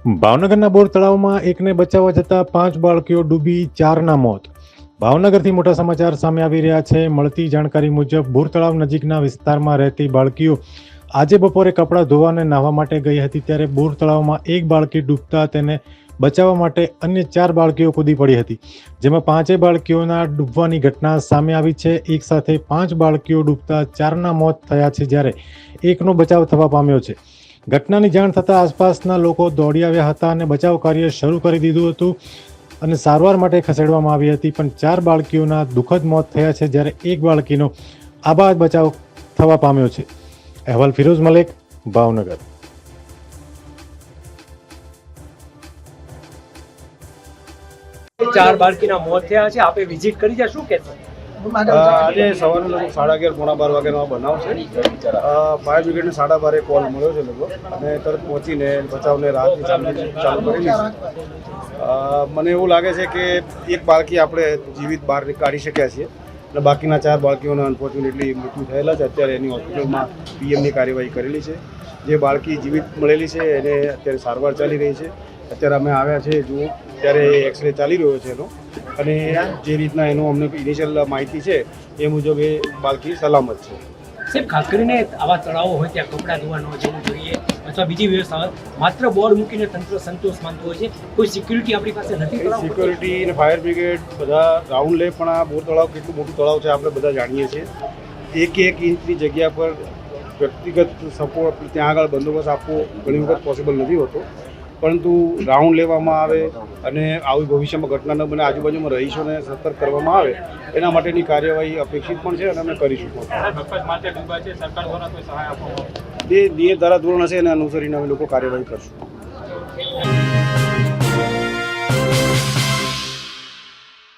ભાવનગરના બોર તળાવમાં એકને બચાવવા જતા 5 બાળકીઓ ડૂબી, 4ના મોત. ભાવનગરથી મોટા સમાચાર સામે આવી રહ્યા છે. મળતી જાણકારી મુજબ બોર તળાવ નજીકના વિસ્તારમાં રહેતી બાળકીઓ આજે બપોરે કપડાં ધોવા અને નાહવા માટે ગઈ હતી, ત્યારે બોર તળાવમાં એક બાળકી ડૂબતા તેને બચાવવા માટે અન્ય 4 બાળકીઓ કૂદી પડી હતી, જેમાં 5 બાળકીઓના ડૂબવાની ઘટના સામે આવી છે. એક સાથે 5 બાળકીઓ ડૂબતા 4ના મોત થયા છે, જ્યારે એકનો બચાવ થવા પામ્યો છે. ઘટનાની જાણ થતાં આસપાસના લોકો દોડી આવ્યા હતા અને બચાવ કાર્ય શરૂ કરી દીધું હતું અને સારવાર માટે ખસેડવામાં આવી હતી, પણ 4 બાળકીઓના દુઃખદ મોત થયા છે, જ્યારે એક બાળકીનો આબાદ બચાવ થવા પામ્યો છે. અહેવાલ ફિરોઝ મલેક, ભાવનગર. ચાર બાળકીના મોત થયા છે. આપે વિઝિટ કરી છે, શું કહેશો? આજે સવારે લગભગ 11:30 પોણા 12 વાગ્યાનો બનાવ છે. ફાયર બ્રિગેડને 12:30 કોલ મળ્યો છે લગભગ, અને તરત પહોંચીને બચાવને રાહતની ચાલુ કરેલી છે. મને એવું લાગે છે કે એક બાળકી આપણે જીવિત બહાર કાઢી શક્યા છીએ, અને બાકીના 4 બાળકીઓને અનફોર્ચ્યુનેટલી મૃત્યુ થયેલા છે. અત્યારે એની હોસ્પિટલમાં પીએમની કાર્યવાહી કરેલી છે. જે બાળકી જીવિત મળેલી છે એને અત્યારે સારવાર ચાલી રહી છે. અત્યારે અમે આવ્યા છે જુઓ, ત્યારે એક્સરે ચાલી રહ્યો છે એનો, અને જે રીતના એનું અમને ઇનિશિયલ માહિતી છે એ મુજબ એ બાળકી સલામત છે. સાહેબ, ખાસ કરીને આવા તળાવો હોય ત્યાં કપડાં ધોવા ન જવું જોઈએ અથવા બીજી વ્યવસ્થા હોય, માત્ર બોર્ડ મૂકીને તંત્ર સંતોષ માનતું હોય છે. કોઈ સિક્યુરિટી આપણી પાસે નથી. સિક્યુરિટી અને ફાયર બ્રિગેડ બધા રાઉન્ડ લે, પણ આ બોર તળાવ કેટલું મોટું તળાવ છે આપણે બધા જાણીએ છીએ. એક ઇંચની જગ્યા પર વ્યક્તિગત સપોર્ટ ત્યાં આગળ બંદોબસ્ત આપવો ઘણી વખત પોસિબલ નથી હોતો, પરંતુ રાઉન્ડ લેવામાં આવે અને આવી ભવિષ્યમાં ઘટના ન બને, આજુબાજુમાં રહીશોને સતર્ક કરવામાં આવે, એના માટેની કાર્યવાહી અપેક્ષિત પણ છે અને અમે કરીશું. જે નિયત ધારાધોરણ હશે એને અનુસરીને અમે લોકો કાર્યવાહી કરશું.